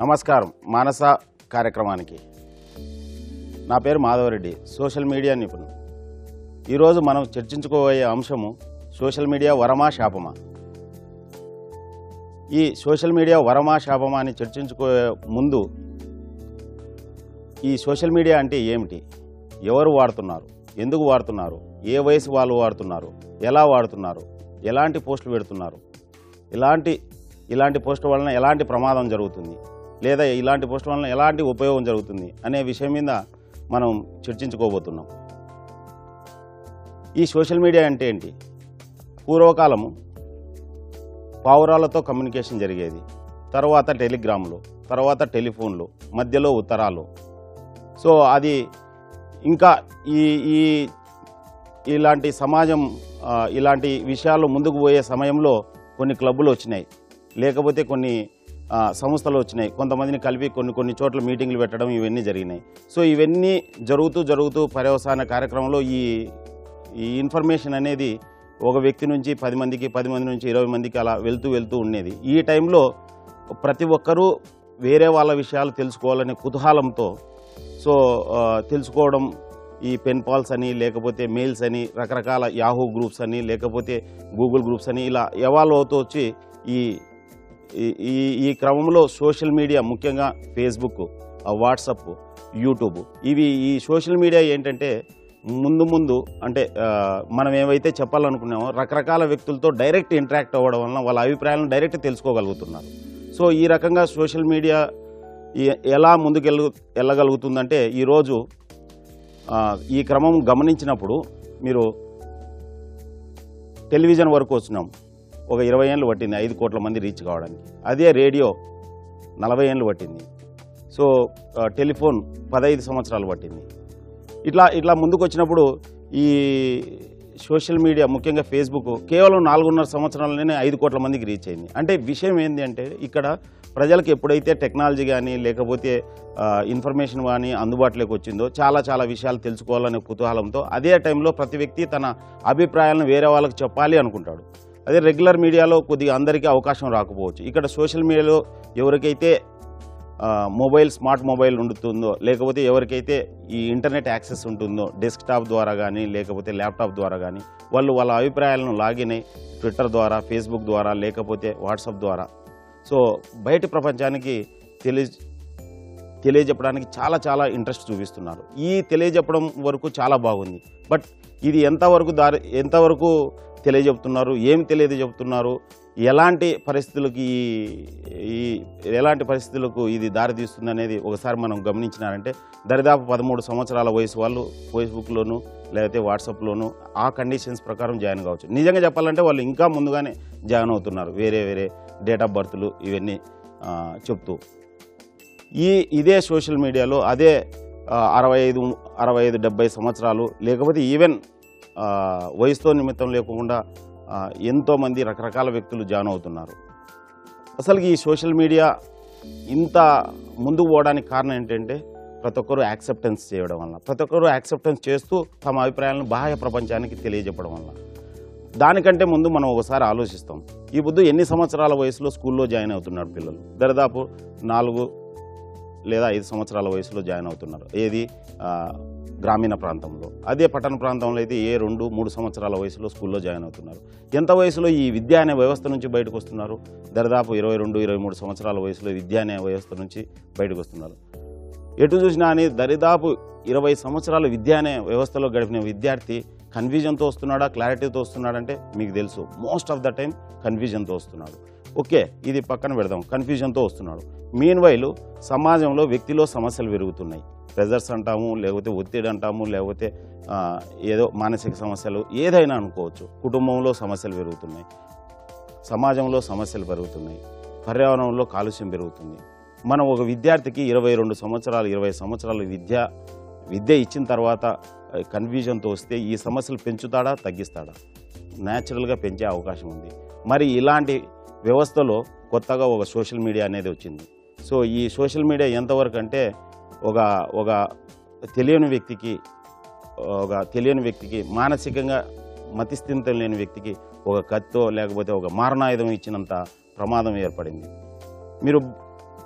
నమస్కారం మానస కార్యక్రమానికి. నా పేరు మాధవరెడ్డి, సోషల్ మీడియా నిపుణుడు. ఈరోజు మనం చర్చించుకోబోయే అంశము సోషల్ మీడియా వరమా శాపమా. ఈ సోషల్ మీడియా వరమా శాపమా అని చర్చించుకోే ముందు ఈ సోషల్ మీడియా అంటే ఏమిటి, ఎవరు వాడుతున్నారు, ఎందుకు వాడుతున్నారు, ఏ వయసు వాళ్ళు వాడుతున్నారు, ఎలా వాడుతున్నారు, ఎలాంటి పోస్టులు పెడుతున్నారు, ఇలాంటి పోస్టుల వలన ఎలాంటి ప్రమాదం జరుగుతుంది, లేదా ఇలాంటి పోస్టుల వలన ఎలాంటి ఉపయోగం జరుగుతుంది అనే విషయం మీద మనం చర్చించుకోబోతున్నాం. ఈ సోషల్ మీడియా అంటే ఏంటి? పూర్వకాలము పావురాలతో కమ్యూనికేషన్ జరిగేది, తర్వాత టెలిగ్రాములు, తర్వాత టెలిఫోన్లు, మధ్యలో ఉత్తరాలు. సో అది ఇంకా ఇలాంటి సమాజం ఇలాంటి విషయాలు ముందుకు పోయే సమయంలో కొన్ని క్లబ్బులు వచ్చినాయి, లేకపోతే కొన్ని సంస్థలు వచ్చినాయి, కొంతమందిని కలిపి కొన్ని చోట్ల మీటింగ్లు పెట్టడం ఇవన్నీ జరిగినాయి. సో ఇవన్నీ జరుగుతూ పర్యవసాన కార్యక్రమంలో ఈ ఇన్ఫర్మేషన్ అనేది ఒక వ్యక్తి నుంచి 10 మందికి, 10 మంది నుంచి 20 మందికి అలా వెళ్తూ ఉండేది. ఈ టైంలో ప్రతి ఒక్కరూ వేరే వాళ్ళ విషయాలు తెలుసుకోవాలనే కుతూహలంతో సో తెలుసుకోవడం, ఈ పెన్ పాల్స్ అని, లేకపోతే మెయిల్స్ అని, రకరకాల యాహూ గ్రూప్స్ అని, లేకపోతే గూగుల్ గ్రూప్స్ అని ఇలా ఎవాల్వ్ అవుతూ వచ్చి ఈ క్రమంలో సోషల్ మీడియా, ముఖ్యంగా ఫేస్బుక్, వాట్సప్, యూట్యూబ్, ఈ సోషల్ మీడియా ఏంటంటే ముందు అంటే మనం ఏవైతే చెప్పాలనుకున్నామో రకరకాల వ్యక్తులతో డైరెక్ట్ ఇంటరాక్ట్ అవ్వడం వలన వాళ్ళ అభిప్రాయాలను డైరెక్ట్ తెలుసుకోగలుగుతున్నారు. సో ఈ రకంగా సోషల్ మీడియా ఎలా ముందుకు వెళ్ళగలుగుతుందంటే ఈరోజు ఈ క్రమం గమనించినప్పుడు మీరు టెలివిజన్ వరకు వచ్చినాం, ఒక 20 ఏళ్ళు పట్టింది 5 కోట్ల మంది రీచ్ కావడానికి. అదే రేడియో 40 ఏళ్ళు పట్టింది. సో టెలిఫోన్ 15 సంవత్సరాలు పట్టింది. ఇట్లా ముందుకు వచ్చినప్పుడు ఈ సోషల్ మీడియా, ముఖ్యంగా ఫేస్బుక్, కేవలం 4.5 సంవత్సరాలనే 5 కోట్ల మందికి రీచ్ అయింది. అంటే విషయం ఏంటి అంటే ఇక్కడ ప్రజలకు ఎప్పుడైతే టెక్నాలజీ కానీ లేకపోతే ఇన్ఫర్మేషన్ కానీ అందుబాటులోకి వచ్చిందో చాలా విషయాలు తెలుసుకోవాలనే కుతూహలంతో అదే టైంలో ప్రతి వ్యక్తి తన అభిప్రాయాలను వేరే వాళ్ళకి చెప్పాలి అనుకుంటాడు. అదే రెగ్యులర్ మీడియాలో కొద్దిగా అందరికీ అవకాశం రాకపోవచ్చు. ఇక్కడ సోషల్ మీడియాలో ఎవరికైతే స్మార్ట్ మొబైల్ ఉంటుందో, లేకపోతే ఎవరికైతే ఈ ఇంటర్నెట్ యాక్సెస్ ఉంటుందో డెస్క్టాప్ ద్వారా కానీ లేకపోతే ల్యాప్టాప్ ద్వారా కానీ వాళ్ళ అభిప్రాయాలను లాగిన్ అయ్యి ట్విట్టర్ ద్వారా, ఫేస్బుక్ ద్వారా, లేకపోతే వాట్సాప్ ద్వారా సో బయటి ప్రపంచానికి తెలియజెప్పడానికి చాలా ఇంట్రెస్ట్ చూపిస్తున్నారు. ఈ తెలియజెప్పడం వరకు చాలా బాగుంది. బట్ ఇది ఎంతవరకు తెలియజెప్తున్నారు, ఏం తెలియజెప్తున్నారు, ఎలాంటి పరిస్థితులకు ఇది దారితీస్తుంది అనేది ఒకసారి మనం గమనించినారంటే దరిదాపు 13 సంవత్సరాల వయసు వాళ్ళు ఫేస్బుక్లోను లేకపోతే వాట్సాప్లోను ఆ కండిషన్స్ ప్రకారం జాయిన్ కావచ్చు. నిజంగా చెప్పాలంటే వాళ్ళు ఇంకా ముందుగానే జాయిన్ అవుతున్నారు, వేరే డేట్ ఆఫ్ బర్త్లు ఇవన్నీ చెప్తూ. ఇదే సోషల్ మీడియాలో అదే 65-70 సంవత్సరాలు లేకపోతే ఈవెన్ వయసుతో నిమిత్తం లేకుండా ఎంతోమంది రకరకాల వ్యక్తులు జాయిన్ అవుతున్నారు. అసలు ఈ సోషల్ మీడియా ఇంత ముందుకు పోవడానికి కారణం ఏంటంటే ప్రతి ఒక్కరూ యాక్సెప్టెన్స్ చేయడం వల్ల, ప్రతి ఒక్కరూ యాక్సెప్టెన్స్ చేస్తూ తమ అభిప్రాయాలను బాహ్య ప్రపంచానికి తెలియజెప్పడం వల్ల. దానికంటే ముందు మనం ఒకసారి ఆలోచిస్తాం, ఈ పొద్దు ఎన్ని సంవత్సరాల వయసులో స్కూల్లో జాయిన్ అవుతున్నారు పిల్లలు? దరిదాపు 4 లేదా 5 సంవత్సరాల వయసులో జాయిన్ అవుతున్నారు. ఏది గ్రామీణ ప్రాంతంలో. అదే పట్టణ ప్రాంతంలో అయితే 2-3 సంవత్సరాల వయసులో స్కూల్లో జాయిన్ అవుతున్నారు. ఎంత వయసులో ఈ విద్య అనే వ్యవస్థ నుంచి బయటకు వస్తున్నారు? దరిదాపు 22-23 సంవత్సరాల వయసులో విద్య అనే వ్యవస్థ నుంచి బయటకు వస్తున్నారు. ఎటు చూసినా అని దరిదాపు 20 సంవత్సరాలు విద్య అనే వ్యవస్థలో గడిపిన విద్యార్థి కన్ఫ్యూజన్తో వస్తున్నాడా, క్లారిటీతో వస్తున్నాడంటే మీకు తెలుసు మోస్ట్ ఆఫ్ ద టైం కన్ఫ్యూజన్తో వస్తున్నాడు. ఓకే, ఇది పక్కన పెడదాం, కన్ఫ్యూజన్తో వస్తున్నాడు. మీన్వైల్ సమాజంలో వ్యక్తిలో సమస్యలు పెరుగుతున్నాయి. ప్రెజర్స్ అంటాము, లేకపోతే ఒత్తిడి అంటాము, లేకపోతే ఏదో మానసిక సమస్యలు ఏదైనా అనుకోవచ్చు. కుటుంబంలో సమస్యలు పెరుగుతున్నాయి, సమాజంలో సమస్యలు పెరుగుతున్నాయి, పర్యావరణంలో కాలుష్యం పెరుగుతుంది. మనం ఒక విద్యార్థికి 22 సంవత్సరాలు 20 సంవత్సరాలు విద్య ఇచ్చిన తర్వాత కన్ఫ్యూజన్తో వస్తే ఈ సమస్యలు పెంచుతాడా, తగ్గిస్తాడా? న్యాచురల్గా పెంచే అవకాశం ఉంది. మరి ఇలాంటి వ్యవస్థలో కొత్తగా ఒక సోషల్ మీడియా అనేది వచ్చింది. సో ఈ సోషల్ మీడియా ఎంతవరకు అంటే ఒక తెలియని వ్యక్తికి మానసికంగా మతిస్థిమితం లేని వ్యక్తికి ఒక కత్తో లేకపోతే ఒక మారణాయుధం ఇచ్చినంత ప్రమాదం ఏర్పడింది. మీరు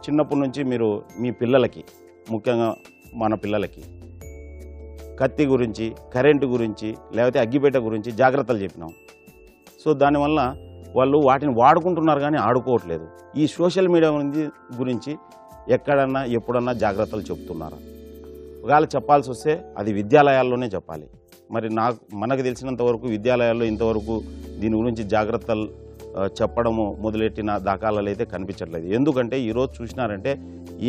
చిన్నప్పటి నుంచి మీరు మీ పిల్లలకి, ముఖ్యంగా మన పిల్లలకి కత్తి గురించి, కరెంటు గురించి, లేకపోతే అగ్గిపేట గురించి జాగ్రత్తలు చెప్పినాం. సో దానివల్ల వాళ్ళు వాటిని వాడుకుంటున్నారు కానీ ఆడుకోవట్లేదు. ఈ సోషల్ మీడియా గురించి ఎక్కడన్నా ఎప్పుడన్నా జాగ్రత్తలు చెప్తున్నారా? ఒకవేళ చెప్పాల్సి వస్తే అది విద్యాలయాల్లోనే చెప్పాలి. మరి మనకు తెలిసినంత వరకు విద్యాలయాల్లో ఇంతవరకు దీని గురించి జాగ్రత్తలు చెప్పడము మొదలెట్టిన దాఖలాలు అయితే కనిపించట్లేదు. ఎందుకంటే ఈరోజు చూసినారంటే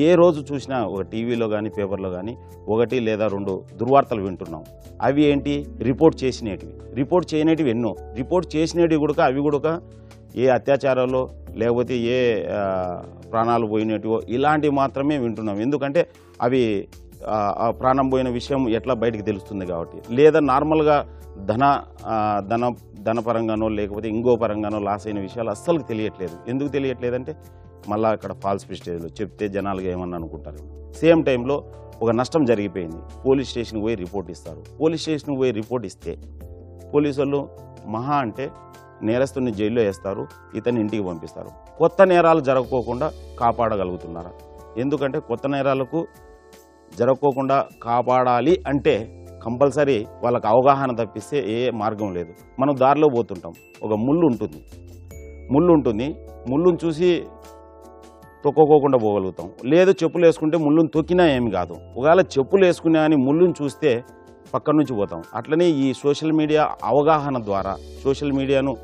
ఏ రోజు చూసినా ఒక టీవీలో కానీ పేపర్లో కానీ 1 లేదా 2 దుర్వార్తలు వింటున్నాం. అవి ఏంటి? రిపోర్ట్ చేసినటివి, రిపోర్ట్ చేయనేటివి ఎన్నో. రిపోర్ట్ చేసినవి కూడా అవి కూడా ఏ అత్యాచారాలు లేకపోతే ఏ ప్రాణాలు పోయినటివో ఇలాంటివి మాత్రమే వింటున్నాం. ఎందుకంటే అవి ప్రాణం పోయిన విషయం ఎట్లా బయటికి తెలుస్తుంది కాబట్టి. లేదా నార్మల్గా ధనపరంగానో లేకపోతే ఇంకో పరంగానో లాస్ అయిన విషయాలు అస్సలు తెలియట్లేదు. ఎందుకు తెలియట్లేదంటే మళ్ళీ అక్కడ ఫాల్స్ ప్రెస్టేజ్లో చెప్తే జనాలుగా ఏమన్నా అనుకుంటారు. సేమ్ టైంలో ఒక నష్టం జరిగిపోయింది, పోలీస్ స్టేషన్కి పోయి రిపోర్ట్ ఇస్తారు. పోలీస్ స్టేషన్కి పోయి రిపోర్ట్ ఇస్తే పోలీసు వాళ్ళు మహా అంటే నేరస్తుని జైల్లో వేస్తారు, ఇతన్ని ఇంటికి పంపిస్తారు. కొత్త నేరాలు జరగకోకుండా కాపాడగలుగుతున్నారా? ఎందుకంటే కొత్త నేరాలకు జరగకోకుండా కాపాడాలి అంటే కంపల్సరీ వాళ్ళకి అవగాహన తప్పిస్తే ఏ మార్గం లేదు. మనం దారిలో పోతుంటాం, ఒక ముళ్ళు ఉంటుంది, ముళ్ళుని చూసి తొక్కోకుండా పోగలుగుతాం. లేదు చెప్పులు వేసుకుంటే ముళ్ళుని తొక్కినా ఏమి కాదు. ఒకవేళ చెప్పులు వేసుకున్నా అని ముళ్ళుని చూస్తే పక్కన నుంచి పోతాం. అట్లనే ఈ సోషల్ మీడియా అవగాహన ద్వారా, సోషల్ మీడియాను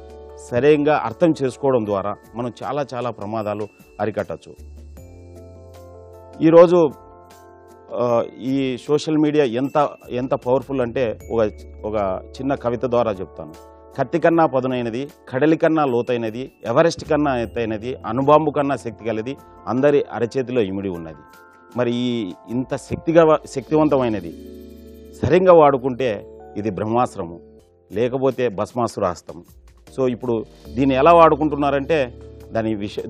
సరిగ్గా అర్థం చేసుకోవడం ద్వారా మనం చాలా చాలా ప్రమాదాలు అరికట్టచ్చు. ఈరోజు ఈ సోషల్ మీడియా ఎంత పవర్ఫుల్ అంటే ఒక చిన్న కవిత ద్వారా చెప్తాను. కత్తి కన్నా పదునైనది, కడలి కన్నా లోతైనది, ఎవరెస్ట్ కన్నా ఎత్తైనది, అణుబాంబు కన్నా శక్తి కలది, అందరి అరచేతిలో ఇమిడి ఉన్నది. మరి ఈ ఇంత శక్తివంతమైనది సరిగ్గా వాడుకుంటే ఇది బ్రహ్మాస్త్రము, లేకపోతే భస్మాసురాస్త్రం. సో ఇప్పుడు దీన్ని ఎలా వాడుకుంటున్నారంటే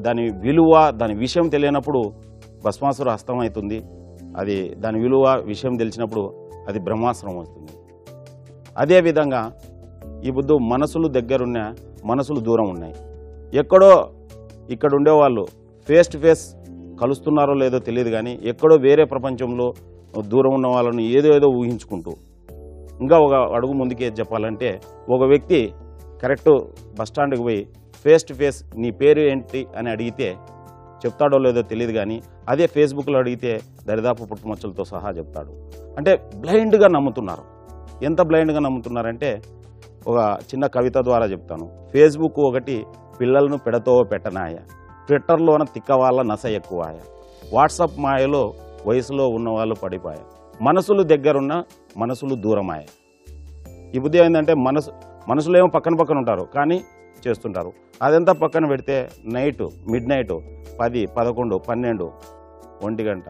దాని విలువ, దాని విషయం తెలియనప్పుడు భస్మాసుర హస్తం అవుతుంది. అది దాని విలువ విషయం తెలిసినప్పుడు అది బ్రహ్మాస్త్రం వస్తుంది. అదేవిధంగా ఇప్పుడు మనసులు దగ్గరున్న, మనసులు దూరం ఉన్నాయి. ఎక్కడో ఇక్కడ ఉండేవాళ్ళు ఫేస్ టు ఫేస్ కలుస్తున్నారో లేదో తెలియదు కానీ ఎక్కడో వేరే ప్రపంచంలో దూరం ఉన్న వాళ్ళని ఏదో ఊహించుకుంటూ, ఇంకా ఒక అడుగు ముందుకే చెప్పాలంటే ఒక వ్యక్తి కరెక్ట్ బస్టాండ్కి పోయి ఫేస్ టు ఫేస్ నీ పేరు ఏంటి అని అడిగితే చెప్తాడో లేదో తెలియదు కానీ అదే ఫేస్బుక్లో అడిగితే దరిదాపు పుట్టుమచ్చలతో సహా చెప్తాడు. అంటే బ్లైండ్గా నమ్ముతున్నారు. ఎంత బ్లైండ్గా నమ్ముతున్నారంటే ఒక చిన్న కవిత ద్వారా చెప్తాను. ఫేస్బుక్ ఒకటి పిల్లలను పెడతో పెట్టనాయ, ట్విట్టర్లోన తిక్కవాళ్ళ నస ఎక్కువాయ, వాట్సాప్ మాయలో వయసులో ఉన్నవాళ్ళు పడిపాయ, మనసులు దగ్గరున్న మనసులు దూరమాయ. ఈ బుద్ధి ఏంటంటే మనసులో ఏమో పక్కన ఉంటారు కానీ చేస్తుంటారు. అదంతా పక్కన పెడితే మిడ్ నైట్ 10, 11, 12, 1 గంట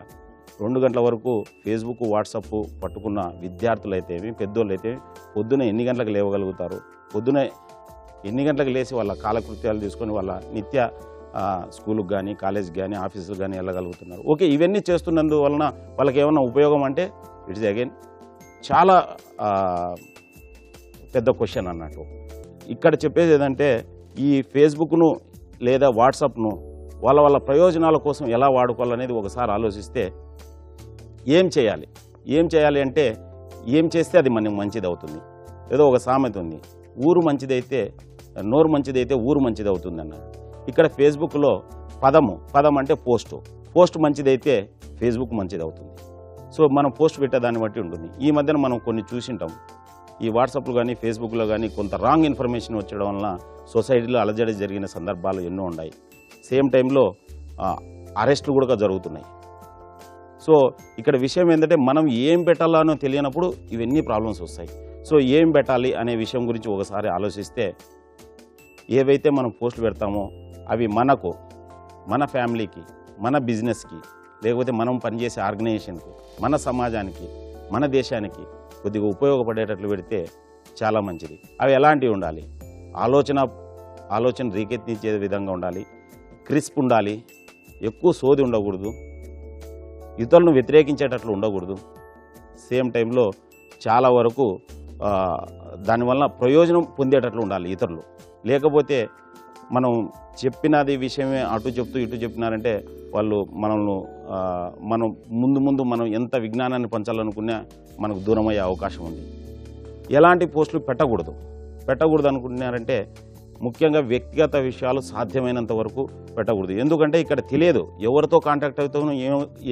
2 గంటల వరకు ఫేస్బుక్, వాట్సాప్ పట్టుకున్న విద్యార్థులైతేమి, పెద్దోళ్ళు పొద్దున ఎన్ని గంటలకు లేవగలుగుతారు? పొద్దున ఎన్ని గంటలకు లేచి వాళ్ళ కాలకృత్యాలు తీసుకొని వాళ్ళ నిత్య స్కూల్కి కానీ, కాలేజ్కి కానీ, ఆఫీసులకు కానీ వెళ్ళగలుగుతున్నారు. ఓకే, ఇవన్నీ చేస్తున్నందువలన వాళ్ళకి ఏమన్నా ఉపయోగం అంటే ఇట్స్ అగైన్ చాలా పెద్ద క్వశ్చన్ అన్నట్టు. ఇక్కడ చెప్పేది ఏదంటే ఈ ఫేస్బుక్ను లేదా వాట్సాప్ను వాళ్ళ ప్రయోజనాల కోసం ఎలా వాడుకోవాలనేది ఒకసారి ఆలోచిస్తే ఏం చేయాలి అంటే ఏం చేస్తే అది మనకి మంచిది అవుతుంది. ఏదో ఒక సామెత ఉంది, ఊరు మంచిదైతే నోరు మంచిదైతే ఊరు మంచిది అవుతుంది అన్నారు. ఇక్కడ ఫేస్బుక్లో పదం అంటే పోస్ట్ మంచిదైతే ఫేస్బుక్ మంచిది అవుతుంది. సో మనం పోస్ట్ పెట్టే దాన్ని బట్టి ఉంటుంది. ఈ మధ్యన మనం కొన్ని చూసింటాం, ఈ వాట్సాప్లో కానీ ఫేస్బుక్లో కానీ కొంత రాంగ్ ఇన్ఫర్మేషన్ వచ్చడం వలన సొసైటీలో అలజడి జరిగిన సందర్భాలు ఎన్నో ఉన్నాయి. సేమ్ టైంలో అరెస్టులు కూడా జరుగుతున్నాయి. సో ఇక్కడ విషయం ఏంటంటే మనం ఏం పెట్టాలనో తెలియనప్పుడు ఇవన్నీ ప్రాబ్లమ్స్ వస్తాయి. సో ఏం పెట్టాలి అనే విషయం గురించి ఒకసారి ఆలోచిస్తే ఏవైతే మనం పోస్టులు పెడతామో అవి మనకు, మన ఫ్యామిలీకి, మన బిజినెస్కి, లేకపోతే మనం పనిచేసే ఆర్గనైజేషన్కు, మన సమాజానికి, మన దేశానికి కొద్దిగా ఉపయోగపడేటట్లు పెడితే చాలా మంచిది. అవి ఎలాంటివి ఉండాలి? ఆలోచన రీకెత్తించే విధంగా ఉండాలి, క్రిస్ప్ ఉండాలి, ఎక్కువ సోది ఉండకూడదు, ఇతరులను వ్యతిరేకించేటట్లు ఉండకూడదు. సేమ్ టైంలో చాలా వరకు దానివల్ల ప్రయోజనం పొందేటట్లు ఉండాలి ఇతరులు. లేకపోతే మనం చెప్పినది విషయమే అటు చెప్తూ ఇటు చెప్పినారంటే వాళ్ళు మనం ముందు మనం ఎంత విజ్ఞానాన్ని పంచాలనుకున్నా మనకు దూరమయ్యే అవకాశం ఉంది. ఎలాంటి పోస్టులు పెట్టకూడదు అనుకుంటున్నారంటే ముఖ్యంగా వ్యక్తిగత విషయాలు సాధ్యమైనంత వరకు పెట్టకూడదు. ఎందుకంటే ఇక్కడ తెలియదు ఎవరితో కాంటాక్ట్ అవుతానో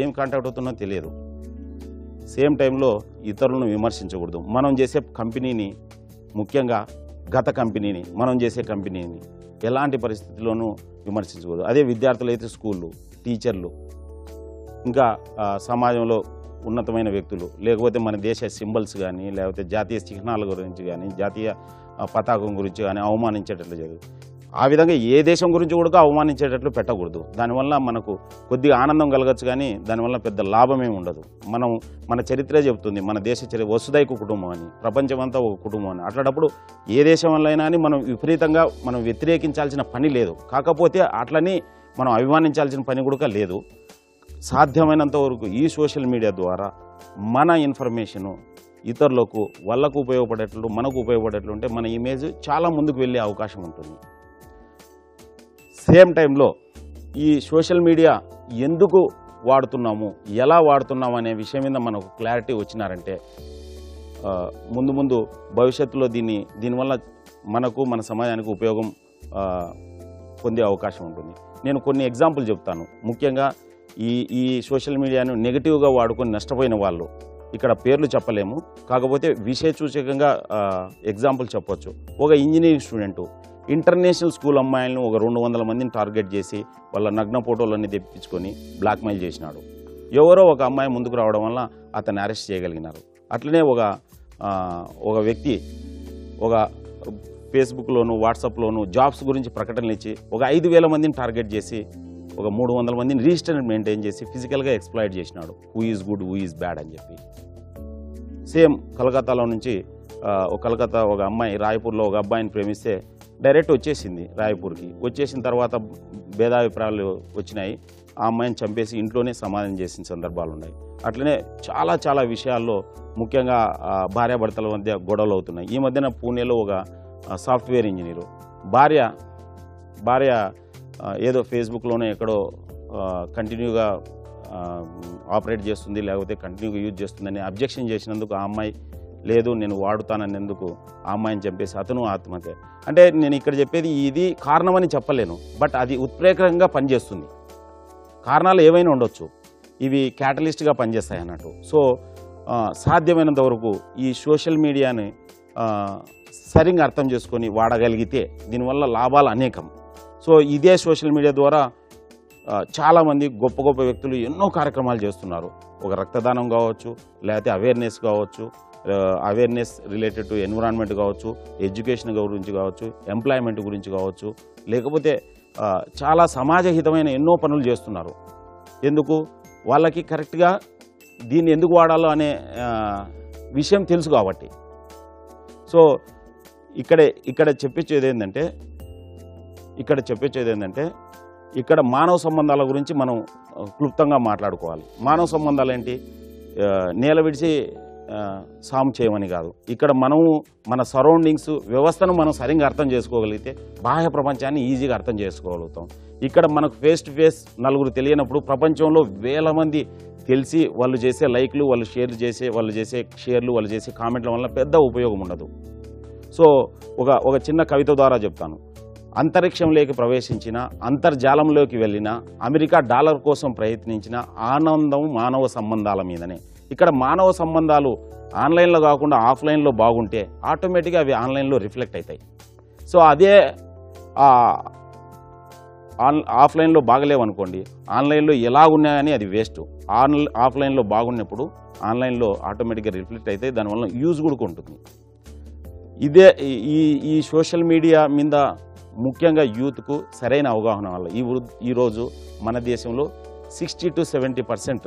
ఏం కాంటాక్ట్ అవుతున్నో తెలియదు. సేమ్ టైంలో ఇతరులను విమర్శించకూడదు. మనం చేసే కంపెనీని, ముఖ్యంగా గత కంపెనీని, మనం చేసే కంపెనీని ఎలాంటి పరిస్థితుల్లోనూ విమర్శించకూడదు. అదే విద్యార్థులు అయితే స్కూళ్ళు, టీచర్లు, ఇంకా సమాజంలో ఉన్నతమైన వ్యక్తులు, లేకపోతే మన దేశ సింబల్స్ కానీ, లేకపోతే జాతీయ చిహ్నాల గురించి కానీ, జాతీయ పతాకం గురించి కానీ అవమానించేటట్లు చేయదు. ఆ విధంగా ఏ దేశం గురించి కూడా అవమానించేటట్లు పెట్టకూడదు. దానివల్ల మనకు కొద్దిగా ఆనందం కలగచ్చు, కానీ దానివల్ల పెద్ద లాభమేమి ఉండదు. మన చరిత్రే చెబుతుంది, మన దేశ చరిత్ర వసుదైక కుటుంబం అని, ప్రపంచమంతా ఒక కుటుంబం అని. అట్లాంటప్పుడు ఏ దేశం వల్లైనా అని మనం విపరీతంగా వ్యతిరేకించాల్సిన పని లేదు. కాకపోతే అట్లని మనం అభిమానించాల్సిన పని కూడా లేదు. సాధ్యమైనంత వరకు ఈ సోషల్ మీడియా ద్వారా మన ఇన్ఫర్మేషను ఇతరులకు, వాళ్ళకు ఉపయోగపడేట్లు, మనకు ఉపయోగపడేట్లు ఉంటే మన ఇమేజ్ చాలా ముందుకు వెళ్ళే అవకాశం ఉంటుంది. సేమ్ టైంలో ఈ సోషల్ మీడియా ఎందుకు వాడుతున్నాము, ఎలా వాడుతున్నాము అనే విషయం మీద మనకు క్లారిటీ వచ్చినారంటే ముందు భవిష్యత్తులో దీనివల్ల మనకు, మన సమాజానికి ఉపయోగం పొందే అవకాశం ఉంటుంది. నేను కొన్ని ఎగ్జాంపుల్ చెప్తాను. ముఖ్యంగా ఈ సోషల్ మీడియాను నెగిటివ్గా వాడుకొని నష్టపోయిన వాళ్ళు, ఇక్కడ పేర్లు చెప్పలేము, కాకపోతే విషయ సూచకంగా ఎగ్జాంపుల్ చెప్పొచ్చు. ఒక ఇంజనీరింగ్ స్టూడెంటు ఇంటర్నేషనల్ స్కూల్ అమ్మాయిలను ఒక 200 మందిని టార్గెట్ చేసి వాళ్ళ నగ్న ఫోటోలన్నీ తెప్పించుకొని బ్లాక్మెయిల్ చేసినాడు. ఎవరో ఒక అమ్మాయి ముందుకు రావడం వల్ల అతన్ని అరెస్ట్ చేయగలిగినారు. అట్లనే ఒక వ్యక్తి ఒక ఫేస్బుక్లోను, వాట్సాప్లోను జాబ్స్ గురించి ప్రకటనలు ఇచ్చి ఒక 5,000 మందిని టార్గెట్ చేసి ఒక 300 మందిని రిజిస్టర్ మెయింటైన్ చేసి ఫిజికల్గా ఎక్స్ప్లాయిట్ చేసినాడు. Who is good, who is bad అని చెప్పి. సేమ్ కలకత్తాలో నుంచి కలకత్తా ఒక అమ్మాయి రాయ్పూర్లో ఒక అబ్బాయిని ప్రేమిస్తే డైరెక్ట్ వచ్చేసింది రాయ్పూర్కి. వచ్చేసిన తర్వాత భేదాభిప్రాయాలు వచ్చినాయి. ఆ అమ్మాయిని చంపేసి ఇంట్లోనే సమాధానం చేసిన సందర్భాలు ఉన్నాయి. అట్లనే చాలా విషయాల్లో ముఖ్యంగా భార్యాభర్తల మధ్య గొడవలు అవుతున్నాయి. ఈ మధ్యన పూణేలో ఒక సాఫ్ట్వేర్ ఇంజనీరు భార్య ఏదో ఫేస్బుక్లోనే ఎక్కడో కంటిన్యూగా ఆపరేట్ చేస్తుంది, లేకపోతే కంటిన్యూగా యూజ్ చేస్తుందని అబ్జెక్షన్ చేసినందుకు ఆ అమ్మాయి లేదు నేను వాడుతాననేందుకు ఆ అమ్మాయిని చంపేసి అతను ఆత్మహత్య. అంటే నేను ఇక్కడ చెప్పేది ఇది కారణమని చెప్పలేను, బట్ అది ఉత్ప్రేరకంగా పనిచేస్తుంది. కారణాలు ఏవైనా ఉండొచ్చు, ఇవి క్యాటలిస్ట్గా పనిచేస్తాయి అన్నట్టు. సో సాధ్యమైనంత వరకు ఈ సోషల్ మీడియాని సరిగ్గా అర్థం చేసుకొని వాడగలిగితే దీనివల్ల లాభాలు అనేకం. సో ఇదే సోషల్ మీడియా ద్వారా చాలామంది గొప్ప వ్యక్తులు ఎన్నో కార్యక్రమాలు చేస్తున్నారు. ఒక రక్తదానం కావచ్చు, లేకపోతే అవేర్నెస్ కావచ్చు, అవేర్నెస్ రిలేటెడ్ టు ఎన్విరాన్మెంట్ కావచ్చు, ఎడ్యుకేషన్ గురించి కావచ్చు, ఎంప్లాయ్మెంట్ గురించి కావచ్చు, లేకపోతే చాలా సమాజహితమైన ఎన్నో పనులు చేస్తున్నారు. ఎందుకు వాళ్ళకి కరెక్ట్గా దీన్ని ఎందుకు వాడాలో అనే విషయం తెలుసు కాబట్టి. సో ఇక్కడ చెప్పించేది ఏంటంటే ఇక్కడ మానవ సంబంధాల గురించి మనం క్లుప్తంగా మాట్లాడుకోవాలి. మానవ సంబంధాలు ఏంటి? నేల విడిచి సాము చేయమని కాదు. ఇక్కడ మనము మన సరౌండింగ్స్ వ్యవస్థను మనం సరిగ్గా అర్థం చేసుకోగలిగితే బాహ్య ప్రపంచాన్ని ఈజీగా అర్థం చేసుకోగలుగుతాం. ఇక్కడ మనకు ఫేస్ టు ఫేస్ నలుగురు తెలియనప్పుడు ప్రపంచంలో వేల మంది తెలిసి వాళ్ళు చేసే లైక్లు, వాళ్ళు చేసే కామెంట్ల వల్ల పెద్ద ఉపయోగం ఉండదు. సో ఒక చిన్న కవిత ద్వారా చెప్తాను. అంతరిక్షంలోకి ప్రవేశించిన, అంతర్జాలంలోకి వెళ్ళిన, అమెరికా డాలర్ కోసం ప్రయత్నించిన ఆనందం మానవ సంబంధాల మీదనే. ఇక్కడ మానవ సంబంధాలు ఆన్లైన్లో కాకుండా ఆఫ్లైన్లో బాగుంటే ఆటోమేటిక్గా అవి ఆన్లైన్లో రిఫ్లెక్ట్ అవుతాయి. సో అదే ఆఫ్లైన్లో బాగలేవనుకోండి, ఆన్లైన్లో ఎలా ఉన్నాయని అది వేస్ట్. ఆఫ్లైన్లో బాగున్నప్పుడు ఆన్లైన్లో ఆటోమేటిక్గా రిఫ్లెక్ట్ అయితే దానివల్ల యూజ్ కూడా ఉంటుంది. ఇదే ఈ సోషల్ మీడియా మీద ముఖ్యంగా యూత్కు సరైన అవగాహన వల్ల ఈరోజు మన దేశంలో 60 to 70%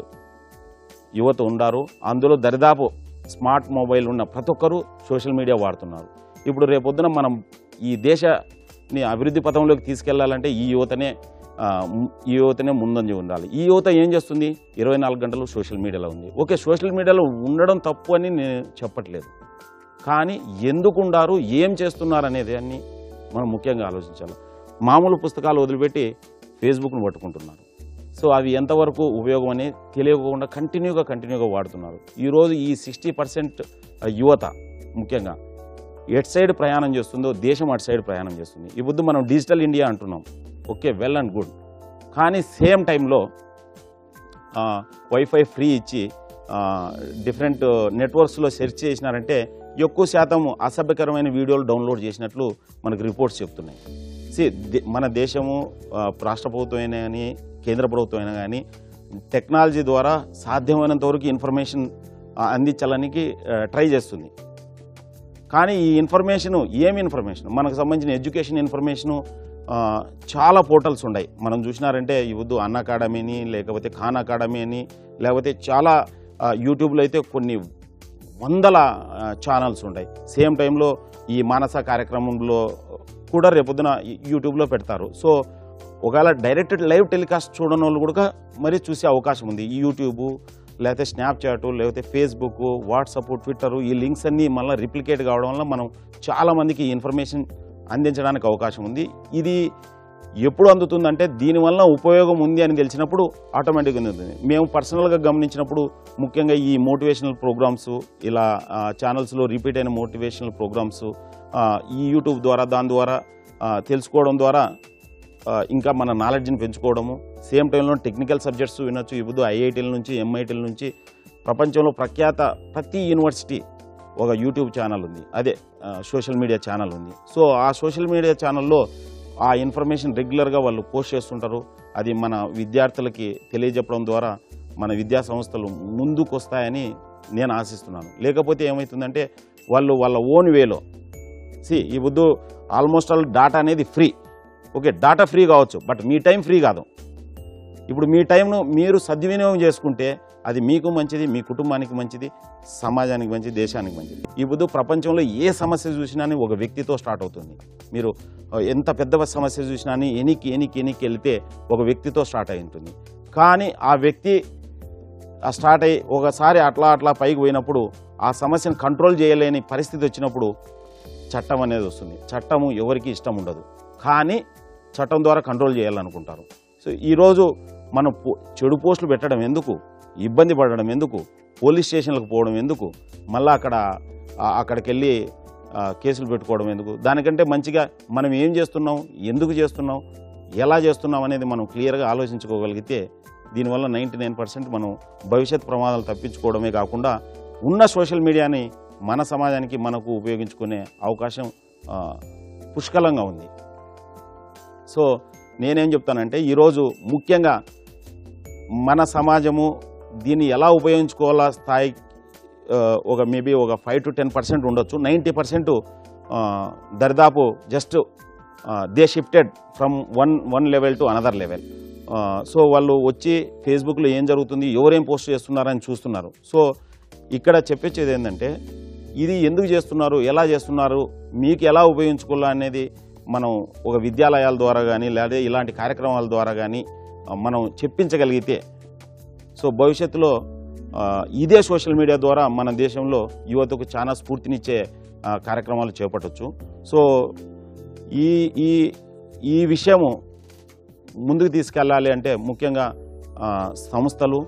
యువత ఉన్నారు. అందులో దరిదాపు స్మార్ట్ మొబైల్ ఉన్న ప్రతి ఒక్కరూ సోషల్ మీడియా వాడుతున్నారు. ఇప్పుడు రేపొద్దున మనం ఈ దేశాన్ని అభివృద్ధి పథంలోకి తీసుకెళ్లాలంటే ఈ యువతనే ముందంజ ఉండాలి. ఈ యువత ఏం చేస్తుంది? 24 గంటలు సోషల్ మీడియాలో ఉంది. ఓకే, సోషల్ మీడియాలో ఉండడం తప్పు అని నేను చెప్పట్లేదు, కానీ ఎందుకు ఉండారు, ఏం చేస్తున్నారు అనేది అన్ని మనం ముఖ్యంగా ఆలోచించాలి. మామూలు పుస్తకాలు వదిలిపెట్టి ఫేస్బుక్ను పట్టుకుంటున్నారు. సో అవి ఎంతవరకు ఉపయోగం అని తెలియకుండా కంటిన్యూగా వాడుతున్నారు. ఈరోజు ఈ 60% యువత ముఖ్యంగా ఎట్ సైడ్ ప్రయాణం చేస్తుందో దేశం అటు సైడ్ ప్రయాణం చేస్తుంది. ఈ పొద్దు మనం డిజిటల్ ఇండియా అంటున్నాం, ఓకే, వెల్ అండ్ గుడ్. కానీ సేమ్ టైంలో వైఫై ఫ్రీ ఇచ్చి డిఫరెంట్ నెట్వర్క్స్లో సెర్చ్ చేసినారంటే ఎక్కువ శాతం అసభ్యకరమైన వీడియోలు డౌన్లోడ్ చేసినట్లు మనకు రిపోర్ట్స్ చెప్తున్నాయి. మన దేశము రాష్ట్ర ప్రభుత్వమైనా కానీ కేంద్ర ప్రభుత్వమైనా కానీ టెక్నాలజీ ద్వారా సాధ్యమైనంత వరకు ఇన్ఫర్మేషన్ అందించాలనికి ట్రై చేస్తుంది. కానీ ఈ ఇన్ఫర్మేషను ఏమి ఇన్ఫర్మేషన్, మనకు సంబంధించిన ఎడ్యుకేషన్ ఇన్ఫర్మేషను చాలా పోర్టల్స్ ఉన్నాయి. మనం చూసినారంటే ఈ వద్దు అన్ అకాడమీ అని, లేకపోతే ఖాన్ అకాడమీ అని, లేకపోతే చాలా యూట్యూబ్లో అయితే కొన్ని వందల ఛానల్స్ ఉంటాయి. సేమ్ టైంలో ఈ మానస కార్యక్రమంలో కూడా రేపొద్దున యూట్యూబ్లో పెడతారు. సో ఒకవేళ డైరెక్ట్ లైవ్ టెలికాస్ట్ చూడని వాళ్ళు కూడా మరి చూసే అవకాశం ఉంది. ఈ యూట్యూబ్ లేకపోతే స్నాప్చాట్ లేకపోతే ఫేస్బుక్, వాట్సాప్, ట్విట్టర్ ఈ లింక్స్ అన్నీ మళ్ళీ రిప్లికేట్ కావడం వల్ల మనం చాలామందికి ఇన్ఫర్మేషన్ అందించడానికి అవకాశం ఉంది. ఇది ఎప్పుడు అందుతుందంటే దీనివల్ల ఉపయోగం ఉంది అని తెలిసినప్పుడు ఆటోమేటిక్గా అందుతుంది. మేము పర్సనల్గా గమనించినప్పుడు ముఖ్యంగా ఈ మోటివేషనల్ ప్రోగ్రామ్స్ ఇలా ఛానల్స్లో రిపీట్ అయిన మోటివేషనల్ ప్రోగ్రామ్స్ ఈ యూట్యూబ్ ద్వారా దాని ద్వారా తెలుసుకోవడం ద్వారా ఇంకా మన నాలెడ్జ్ని పెంచుకోవడము, సేమ్ టైంలో టెక్నికల్ సబ్జెక్ట్స్ వినొచ్చు. ఇప్పుడు ఐఐటీల నుంచి ఎంఐటీల నుంచి ప్రపంచంలో ప్రఖ్యాత ప్రతి యూనివర్సిటీ ఒక యూట్యూబ్ ఛానల్ ఉంది, అదే సోషల్ మీడియా ఛానల్ ఉంది. సో ఆ సోషల్ మీడియా ఛానల్లో ఆ ఇన్ఫర్మేషన్ రెగ్యులర్గా వాళ్ళు పోస్ట్ చేస్తుంటారు. అది మన విద్యార్థులకి తెలియజెప్పడం ద్వారా మన విద్యా సంస్థలు ముందుకు వస్తాయని నేను ఆశిస్తున్నాను. లేకపోతే ఏమవుతుందంటే వాళ్ళు వాళ్ళ ఓన్ వేలో ఈ వద్దు ఆల్మోస్ట్ ఆల్ డాటా అనేది ఫ్రీ, ఓకే, డాటా ఫ్రీ కావచ్చు, బట్ మీ టైం ఫ్రీ కాదు. ఇప్పుడు మీ టైంను మీరు సద్వినియోగం చేసుకుంటే అది మీకు మంచిది, మీ కుటుంబానికి మంచిది, సమాజానికి మంచిది, దేశానికి మంచిది. ఈ పొద్దు ప్రపంచంలో ఏ సమస్య చూసినా ఒక వ్యక్తితో స్టార్ట్ అవుతుంది. మీరు ఎంత పెద్ద సమస్య చూసినా ఎనికి వెళితే ఒక వ్యక్తితో స్టార్ట్ అయి ఉంటుంది. కానీ ఆ వ్యక్తి స్టార్ట్ అయ్యి ఒకసారి అట్లా పైకి పోయినప్పుడు ఆ సమస్యను కంట్రోల్ చేయలేని పరిస్థితి వచ్చినప్పుడు చట్టం అనేది వస్తుంది. చట్టము ఎవరికి ఇష్టం ఉండదు, కానీ చట్టం ద్వారా కంట్రోల్ చేయాలనుకుంటారు. సో ఈరోజు మనం చెడు పోస్టులు పెట్టడం ఎందుకు, ఇబ్బంది పడడం ఎందుకు, పోలీస్ స్టేషన్లకు పోవడం ఎందుకు, మళ్ళీ అక్కడికి వెళ్ళి కేసులు పెట్టుకోవడం ఎందుకు? దానికంటే మంచిగా మనం ఏం చేస్తున్నాం, ఎందుకు చేస్తున్నాం, ఎలా చేస్తున్నాం అనేది మనం క్లియర్గా ఆలోచించుకోగలిగితే దీనివల్ల 99% మనం భవిష్యత్ ప్రమాదాలు తప్పించుకోవడమే కాకుండా ఉన్న సోషల్ మీడియాని మన సమాజానికి మనకు ఉపయోగించుకునే అవకాశం పుష్కలంగా ఉంది. సో నేనేం చెప్తానంటే ఈరోజు ముఖ్యంగా మన సమాజము దీన్ని ఎలా ఉపయోగించుకోవాలా స్థాయి మేబీ ఒక 5 to 10% ఉండొచ్చు. 90% దరిదాపు just they shifted from one level to another level. So వాళ్ళు వచ్చి ఫేస్బుక్లో ఏం జరుగుతుంది, ఎవరేం పోస్ట్ చేస్తున్నారని చూస్తున్నారు. సో ఇక్కడ చెప్పేది ఏంటంటే ఇది ఎందుకు చేస్తున్నారు, ఎలా చేస్తున్నారు, మీకు ఎలా ఉపయోగించుకోవాలా అనేది మనం ఒక విద్యాలయాల ద్వారా కానీ లేదా ఇలాంటి కార్యక్రమాల ద్వారా కానీ మనం చెప్పించగలిగితే సో భవిష్యత్తులో ఇదే సోషల్ మీడియా ద్వారా మన దేశంలో యువతకు చాలా స్ఫూర్తినిచ్చే కార్యక్రమాలు చేపట్టవచ్చు. సో ఈ విషయము ముందుకు తీసుకెళ్ళాలి అంటే ముఖ్యంగా సంస్థలు,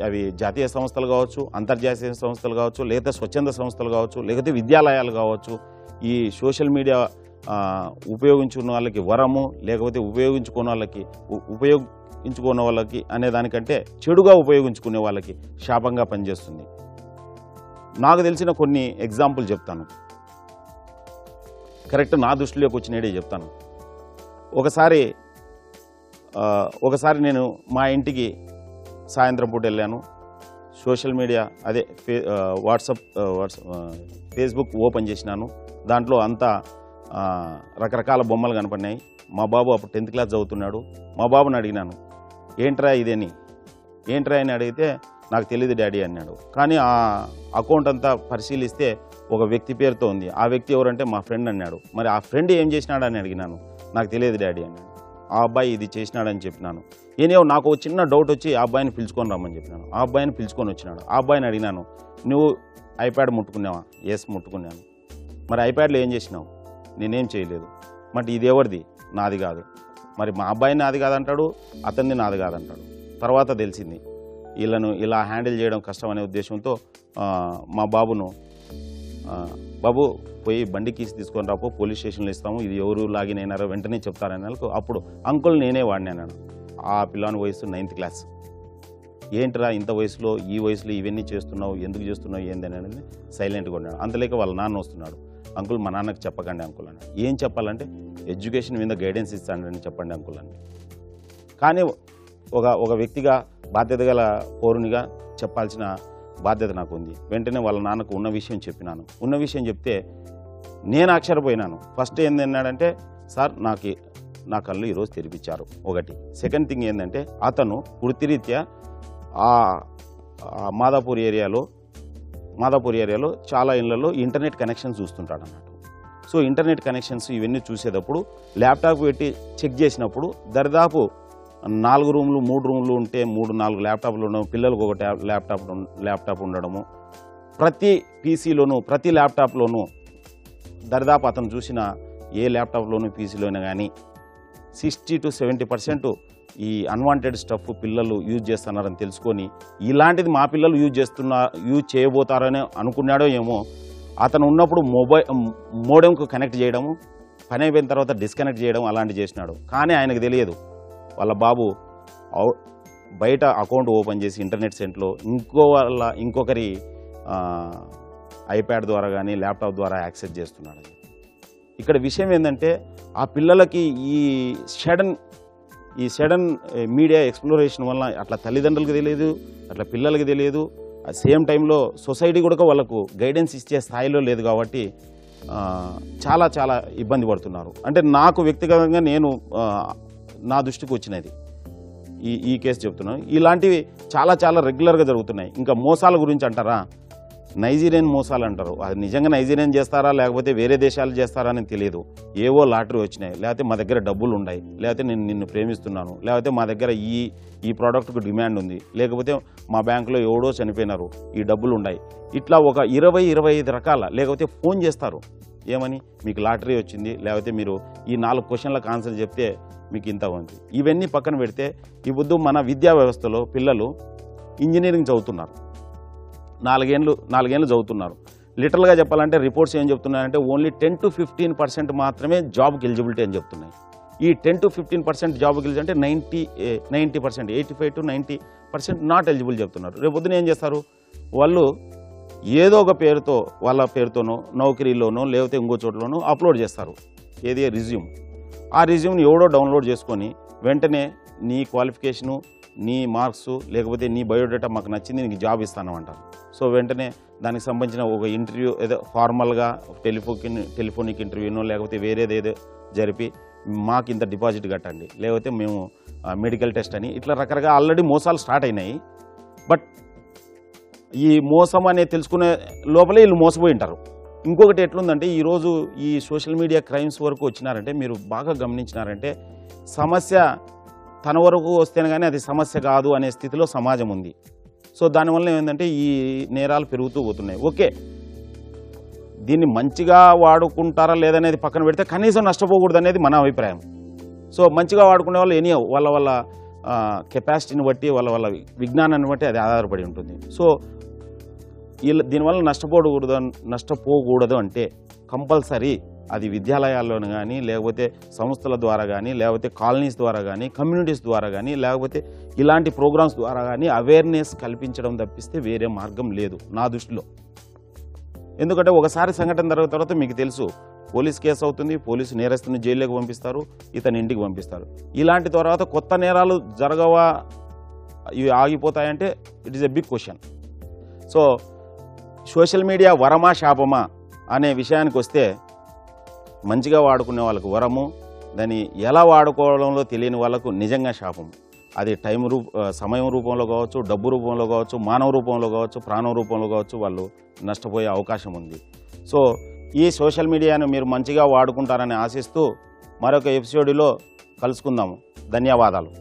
అవి జాతీయ సంస్థలు కావచ్చు, అంతర్జాతీయ సంస్థలు కావచ్చు, లేదా స్వచ్ఛంద సంస్థలు కావచ్చు, లేకపోతే విద్యాలయాలు కావచ్చు, ఈ సోషల్ మీడియా ఉపయోగించుకున్న వాళ్ళకి వరము, లేకపోతే ఉపయోగించుకునే వాళ్ళకి అనే దానికంటే చెడుగా ఉపయోగించుకునే వాళ్ళకి శాపంగా పనిచేస్తుంది. నాకు తెలిసిన కొన్ని ఎగ్జాంపుల్ చెప్తాను, కరెక్ట్ నా దృష్టిలోకి వచ్చినడే చెప్తాను. ఒకసారి నేను మా ఇంటికి సాయంత్రం పూట వెళ్ళాను. సోషల్ మీడియా అదే వాట్సాప్ ఫేస్బుక్ ఓపెన్ చేసినాను. దాంట్లో అంతా రకరకాల బొమ్మలు కనపడినాయి. మా బాబు అప్పుడు 10th క్లాస్ చదువుతున్నాడు. మా బాబుని అడిగినాను, ఏంట్రా అని అడిగితే నాకు తెలియదు డాడీ అన్నాడు. కానీ ఆ అకౌంట్ అంతా పరిశీలిస్తే ఒక వ్యక్తి పేరుతో ఉంది. ఆ వ్యక్తి ఎవరంటే మా ఫ్రెండ్ అన్నాడు. మరి ఆ ఫ్రెండ్ ఏం చేసినాడని అడిగినాను. నాకు తెలియదు డాడీ అన్నాడు. ఆ అబ్బాయి ఇది చేసినాడని చెప్పినాను. నాకు చిన్న డౌట్ వచ్చి ఆ అబ్బాయిని పిలుచుకొని రమ్మని చెప్పినాను. ఆ అబ్బాయిని పిలుచుకొని వచ్చినాడు. ఆ అబ్బాయిని అడిగినాను, నువ్వు ఐప్యాడ్ ముట్టుకున్నావా? ఎస్ ముట్టుకున్నాను. మరి ఐప్యాడ్లో ఏం చేసినావు? నేనేం చేయలేదు. మరి ఇది ఎవరిది? నాది కాదు. మరి మా అబ్బాయి నాది కాదంటాడు, అతన్ని నాది కాదంటాడు. తర్వాత తెలిసింది వీళ్ళను ఇలా హ్యాండిల్ చేయడం కష్టం అనే ఉద్దేశంతో మా బాబును బాబు పోయి బండి కీసి తీసుకొని రాపో, పోలీస్ స్టేషన్లో ఇస్తాము, ఇది ఎవరు లాగిన్ అయినారో వెంటనే చెప్తారని అప్పుడు అంకుల్ నేనే వాడినాను. ఆ పిల్లని వయసు 9th క్లాస్. ఏంటిరా ఇంత వయసులో ఈ వయసులో ఇవన్నీ చేస్తున్నావు, ఎందుకు చేస్తున్నావు ఏందని అనేది సైలెంట్గా ఉన్నాడు. అంతలేక వాళ్ళ నాన్న వస్తున్నాడు. అంకుల్ మా నాన్నకు చెప్పకండి అంకుల్ అని. ఏం చెప్పాలంటే ఎడ్యుకేషన్ మీద గైడెన్స్ ఇస్తానని చెప్పండి అంకుల్ అని. కానీ ఒక వ్యక్తిగా బాధ్యత గల పౌరునిగా చెప్పాల్సిన బాధ్యత నాకు ఉంది. వెంటనే వాళ్ళ నాన్నకు ఉన్న విషయం చెప్పినాను. ఉన్న విషయం చెప్తే నేను ఆశ్చర్యపోయినాను. ఫస్ట్ ఏంటన్నాడంటే, సార్ నా కళ్ళు ఈరోజు తెరిపించారు ఒకటి. సెకండ్ థింగ్ ఏంటంటే అతను వృత్తిరీత్యా మాదాపూర్ ఏరియాలో చాలా ఇళ్లలో ఇంటర్నెట్ కనెక్షన్స్ చూస్తుంటాడు అన్నట్టు. సో ఇంటర్నెట్ కనెక్షన్స్ ఇవన్నీ చూసేటప్పుడు ల్యాప్టాప్ పెట్టి చెక్ చేసినప్పుడు దరిదాపు 4 రూమ్లు 3 రూమ్లు ఉంటే 3-4 ల్యాప్టాప్లు ఉండడం, పిల్లలకు ఒక ల్యాప్టాప్ ఉండడము, ప్రతి పీసీలోనూ ప్రతి ల్యాప్టాప్లోనూ దరిదాపు అతను చూసిన ఏ ల్యాప్టాప్లోనూ పీసీలోనే కానీ 60-70% ఈ అన్వాంటెడ్ స్టఫ్ పిల్లలు యూజ్ చేస్తున్నారని తెలుసుకొని ఇలాంటిది మా పిల్లలు యూజ్ చేయబోతారని అనుకున్నాడో ఏమో. అతను ఉన్నప్పుడు మోడెంకు కనెక్ట్ చేయడము, పని అయిపోయిన తర్వాత డిస్కనెక్ట్ చేయడం అలాంటివి చేసినాడు. కానీ ఆయనకు తెలియదు వాళ్ళ బాబు బయట అకౌంట్ ఓపెన్ చేసి ఇంటర్నెట్ సెంట్లో ఇంకొకరి ఐప్యాడ్ ద్వారా కానీ ల్యాప్టాప్ ద్వారా యాక్సెస్ చేస్తున్నాడు. ఇక్కడ విషయం ఏంటంటే ఆ పిల్లలకి ఈ సడన్ మీడియా ఎక్స్ప్లోరేషన్ వల్ల అట్లా తల్లిదండ్రులకు తెలియదు, అట్లా పిల్లలకి తెలియదు. సేమ్ టైంలో సొసైటీ కూడా వాళ్ళకు గైడెన్స్ ఇచ్చే స్థాయిలో లేదు. కాబట్టి చాలా చాలా ఇబ్బంది పడుతున్నారు. అంటే నాకు వ్యక్తిగతంగా నా దృష్టికి వచ్చినది ఈ కేసు చెప్తున్నాను. ఇలాంటివి చాలా చాలా రెగ్యులర్గా జరుగుతున్నాయి. ఇంకా మోసాల గురించి అంటారా, నైజీరియన్ మోసాలు అంటారు. అది నిజంగా నైజీరియన్ చేస్తారా లేకపోతే వేరే దేశాలు చేస్తారా అని తెలియదు. ఏవో లాటరీ వచ్చినాయి, లేకపోతే మా దగ్గర డబ్బులు ఉన్నాయి, లేకపోతే నేను నిన్ను ప్రేమిస్తున్నాను, లేకపోతే మా దగ్గర ఈ ప్రోడక్ట్కు డిమాండ్ ఉంది, లేకపోతే మా బ్యాంకులో ఎవడో చనిపోయినారు, ఈ డబ్బులు ఉన్నాయి. ఇట్లా ఒక 20-25 రకాల, లేకపోతే ఫోన్ చేస్తారు ఏమని, మీకు లాటరీ వచ్చింది, లేకపోతే మీరు ఈ 4 క్వశ్చన్లకు ఆన్సర్ చెప్తే మీకు ఇంత ఉంది. ఇవన్నీ పక్కన పెడితే ఈ పొద్దు మన విద్యా వ్యవస్థలో పిల్లలు ఇంజనీరింగ్ చదువుతున్నారు, 4 ఏళ్ళు చదువుతున్నారు. లిటరల్గా చెప్పాలంటే రిపోర్ట్స్ ఏం చెప్తున్నాయంటే ఓన్లీ 10-15% మాత్రమే జాబ్కి ఎలిజిబిలిటీ అని చెప్తున్నాయి. ఈ 10-15% జాబ్కి ఎలిజిబిలిటీ అంటే 90%, 85-90% నాట్ ఎలిజిబుల్ చెప్తున్నారు. రేపు పొద్దున ఏం చేస్తారు వాళ్ళు, ఏదో ఒక పేరుతో వాళ్ళ పేరుతోనో నౌకరీలోనో లేకపోతే ఇంకో చోట్లోనో అప్లోడ్ చేస్తారు ఏది రిజ్యూమ్. ఆ రిజ్యూమ్ని ఎవడో డౌన్లోడ్ చేసుకొని వెంటనే నీ క్వాలిఫికేషను, నీ మార్క్స్, లేకపోతే నీ బయోడేటా మాకు నచ్చింది, నీకు జాబ్ ఇస్తాను అంటారు. సో వెంటనే దానికి సంబంధించిన ఒక ఇంటర్వ్యూ ఏదో ఫార్మల్గా టెలిఫోనిక్ ఇంటర్వ్యూనో లేకపోతే వేరేదేదో జరిపి మాకు ఇంత డిపాజిట్ కట్టండి, లేకపోతే మేము మెడికల్ టెస్ట్ అని, ఇట్లా రకరకాల ఆల్రెడీ మోసాలు స్టార్ట్ అయినాయి. బట్ ఈ మోసం అనేది తెలుసుకునే లోపలే వీళ్ళు మోసపోయి ఉంటారు. ఇంకొకటి ఎట్లుందంటే ఈరోజు ఈ సోషల్ మీడియా క్రైమ్స్ వరకు వచ్చినారంటే మీరు బాగా గమనించినారంటే సమస్య తన వరకు వస్తేనే కానీ అది సమస్య కాదు అనే స్థితిలో సమాజం ఉంది. సో దానివల్ల ఏమైందంటే ఈ నేరాలు పెరుగుతూ పోతున్నాయి. ఓకే, దీన్ని మంచిగా వాడుకుంటారా లేదనేది పక్కన పెడితే కనీసం నష్టపోకూడదు అనేది మన అభిప్రాయం. సో మంచిగా వాడుకునే వాళ్ళు ఎనీ వాళ్ళ కెపాసిటీని బట్టి వాళ్ళ విజ్ఞానాన్ని బట్టి అది ఆధారపడి ఉంటుంది. సో దీనివల్ల నష్టపోకూడదు అంటే కంపల్సరీ అది విద్యాలయాల్లోనూ కానీ లేకపోతే సంస్థల ద్వారా కానీ లేకపోతే కాలనీస్ ద్వారా కానీ కమ్యూనిటీస్ ద్వారా కానీ లేకపోతే ఇలాంటి ప్రోగ్రామ్స్ ద్వారా కానీ అవేర్నెస్ కల్పించడం తప్పిస్తే వేరే మార్గం లేదు నా దృష్టిలో. ఎందుకంటే ఒకసారి సంఘటన జరిగిన తర్వాత మీకు తెలుసు, పోలీస్ కేసు అవుతుంది, పోలీసు నేరస్తుని జైల్లోకి పంపిస్తారు, ఇతని ఇంటికి పంపిస్తారు. ఇలాంటి తర్వాత కొత్త నేరాలు జరగవా, ఇవి ఆగిపోతాయంటే it is a big question. So social media వరమా శాపమా అనే విషయానికి వస్తే మంచిగా వాడుకునే వాళ్ళకు వరము, దాన్ని ఎలా వాడుకోవడంలో తెలియని వాళ్ళకు నిజంగా శాపం. అది సమయం రూపంలో కావచ్చు, డబ్బు రూపంలో కావచ్చు, మానవ రూపంలో కావచ్చు, ప్రాణం రూపంలో కావచ్చు, వాళ్ళు నష్టపోయే అవకాశం ఉంది. సో ఈ సోషల్ మీడియాను మీరు మంచిగా వాడుకుంటారని ఆశిస్తూ మరొక ఎపిసోడ్లో కలుసుకుందాము. ధన్యవాదాలు.